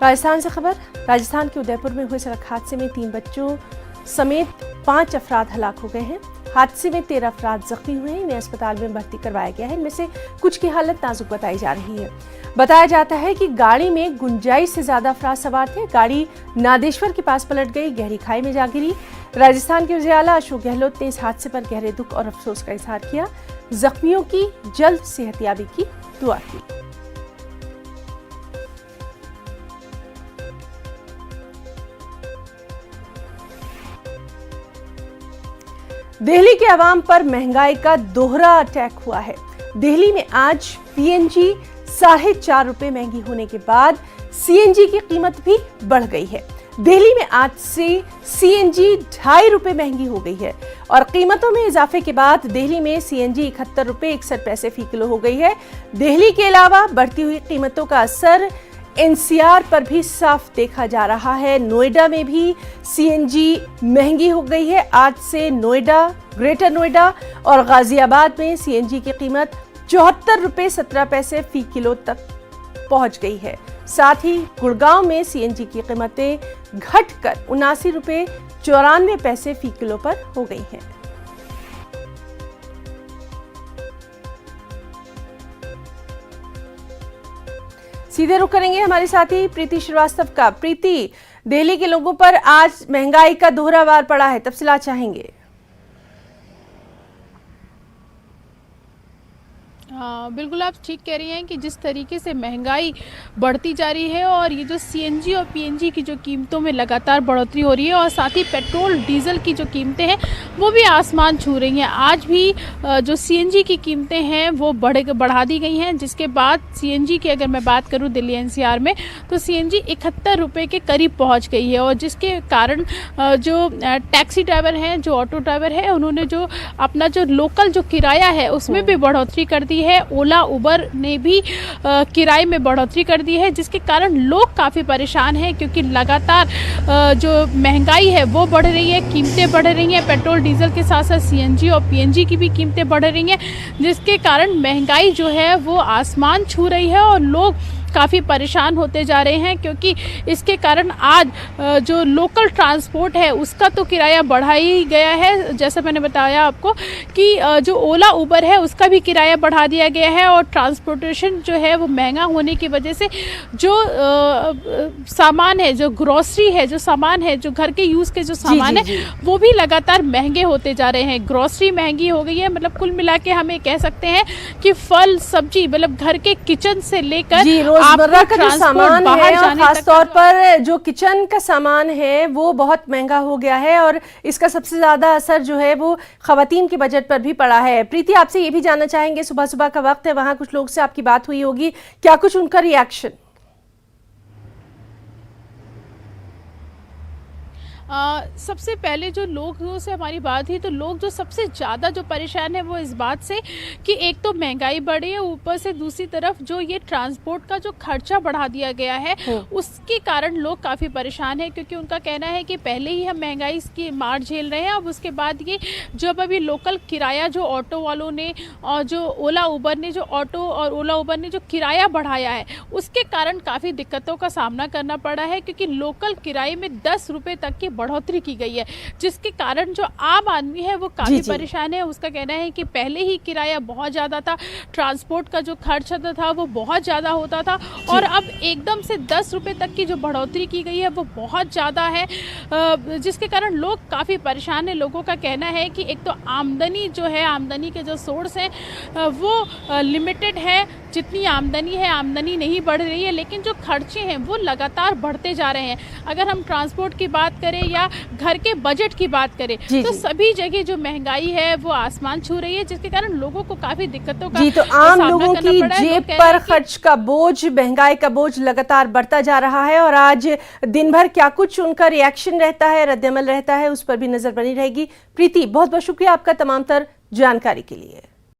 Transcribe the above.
राजस्थान से खबर। राजस्थान के उदयपुर में हुए सड़क हादसे में 3 बच्चों समेत 5 अफराद हलाक हो गए हैं। हादसे में 13 अफराद जख्मी हुए हैं। इन्हें अस्पताल में भर्ती करवाया गया है। इनमें से कुछ की हालत नाजुक बताई जा रही है। बताया जाता है कि गाड़ी में गुंजाइश से ज्यादा अफराद सवार थे। गाड़ी नादेश्वर के पास पलट गई, गहरी खाई में जा गिरी। राजस्थान के वज़ीर आला अशोक गहलोत ने इस हादसे पर गहरे दुख और अफसोस का इजहार किया। जख्मियों की जल्द सेहतयाबी की दुआ की। दिल्ली के अवाम पर महंगाई का दोहरा अटैक हुआ है। दिल्ली में आज पीएनजी 4.5 रुपए महंगी होने के बाद सीएनजी की कीमत भी बढ़ गई है। दिल्ली में आज से सीएनजी 2.5 रुपए महंगी हो गई है और कीमतों में इजाफे के बाद दिल्ली में सीएनजी 71 रुपए 61 पैसे फी किलो हो गई है। दिल्ली के अलावा बढ़ती हुई कीमतों का असर एनसीआर पर भी साफ देखा जा रहा है। नोएडा में भी सीएनजी महंगी हो गई है। आज से नोएडा, ग्रेटर नोएडा और गाजियाबाद में सीएनजी की कीमत 74 रुपए 17 पैसे फी किलो तक पहुंच गई है। साथ ही गुड़गांव में सीएनजी की कीमतें घटकर 79 रुपए 94 पैसे फी किलो पर हो गई हैं। सीधे रुख करेंगे हमारे साथी प्रीति श्रीवास्तव का। प्रीति, दिल्ली के लोगों पर आज महंगाई का दोहरा वार पड़ा है, तफसीलात चाहेंगे। हाँ, बिल्कुल आप ठीक कह रही हैं कि जिस तरीके से महंगाई बढ़ती जा रही है और ये जो सीएनजी और पीएनजी की जो कीमतों में लगातार बढ़ोतरी हो रही है और साथ ही पेट्रोल डीजल की जो कीमतें हैं वो भी आसमान छू रही हैं। आज भी जो सीएनजी की कीमतें हैं वो बढ़ा दी गई हैं, जिसके बाद सीएनजी की अगर मैं बात करूं दिल्ली एनसीआर में तो सीएनजी 71 रुपये के करीब पहुंच गई है। और जिसके कारण जो टैक्सी ड्राइवर हैं, जो ऑटो ड्राइवर है, उन्होंने जो अपना जो लोकल जो किराया है उसमें भी बढ़ोतरी कर दी है। ओला उबर ने भी किराए में बढ़ोतरी कर दी है, जिसके कारण लोग काफ़ी परेशान हैं क्योंकि लगातार जो महंगाई है वो बढ़ रही है, कीमतें बढ़ रही हैं। पेट्रोल डीजल के साथ साथ सीएनजी और पीएनजी की भी कीमतें बढ़ रही हैं, जिसके कारण महंगाई जो है वो आसमान छू रही है और लोग काफ़ी परेशान होते जा रहे हैं क्योंकि इसके कारण आज जो लोकल ट्रांसपोर्ट है उसका तो किराया बढ़ा ही गया है। जैसा मैंने बताया आपको कि जो ओला उबर है उसका भी किराया बढ़ा दिया गया है और ट्रांसपोर्टेशन जो है वो महंगा होने की वजह से जो सामान है, जो ग्रोसरी है, जो सामान है, जो घर के यूज़ के जो सामान है वो भी लगातार महंगे होते जा रहे हैं। ग्रोसरी महंगी हो गई है, मतलब कुल मिला के हमें कह सकते हैं कि फल सब्जी, मतलब घर के किचन से लेकर रोजमर्रा का जो सामान है और खासतौर पर जो किचन का सामान है वो बहुत महंगा हो गया है और इसका सबसे ज्यादा असर जो है वो खवातीन के बजट पर भी पड़ा है। प्रीति, आपसे ये भी जानना चाहेंगे, सुबह सुबह का वक्त है, वहां कुछ लोग से आपकी बात हुई होगी, क्या कुछ उनका रिएक्शन? सबसे पहले जो लोगों से हमारी बात हुई तो लोग जो सबसे ज़्यादा जो परेशान है वो इस बात से कि एक तो महंगाई बढ़ी है, ऊपर से दूसरी तरफ जो ये ट्रांसपोर्ट का जो खर्चा बढ़ा दिया गया है उसके कारण लोग काफ़ी परेशान हैं क्योंकि उनका कहना है कि पहले ही हम महंगाई की मार झेल रहे हैं, अब उसके बाद ये जब अभी लोकल किराया जो ऑटो वालों ने और जो ओला उबर ने जो ऑटो और ओला उबर ने जो किराया बढ़ाया है उसके कारण काफ़ी दिक्कतों का सामना करना पड़ा है क्योंकि लोकल किराए में 10 रुपये तक की बढ़ोतरी की गई है, जिसके कारण जो आम आदमी है वो काफी परेशान है। उसका कहना है कि पहले ही किराया बहुत ज्यादा था, ट्रांसपोर्ट का जो खर्च था वो बहुत ज्यादा होता था और अब एकदम से 10 रुपए तक की जो बढ़ोतरी की गई है वो बहुत ज्यादा है, जिसके कारण लोग काफी परेशान है। लोगों का कहना है कि एक तो आमदनी जो है, आमदनी के जो सोर्स है वो लिमिटेड है, जितनी आमदनी है आमदनी नहीं बढ़ रही है, लेकिन जो खर्चे हैं वो लगातार बढ़ते जा रहे हैं। अगर हम ट्रांसपोर्ट की बात करें या घर के बजट की बात करें तो सभी जगह जो महंगाई है वो आसमान छू रही है, जिसके कारण लोगों को काफी दिक्कतों का तो आम लोगों की जेब पर खर्च का बोझ, महंगाई का बोझ लगातार बढ़ता जा रहा है और आज दिन भर क्या कुछ उनका रिएक्शन रहता है, रद्दअमल रहता है, उस पर भी नजर बनी रहेगी। प्रीति, बहुत बहुत शुक्रिया आपका तमाम तर जानकारी के लिए।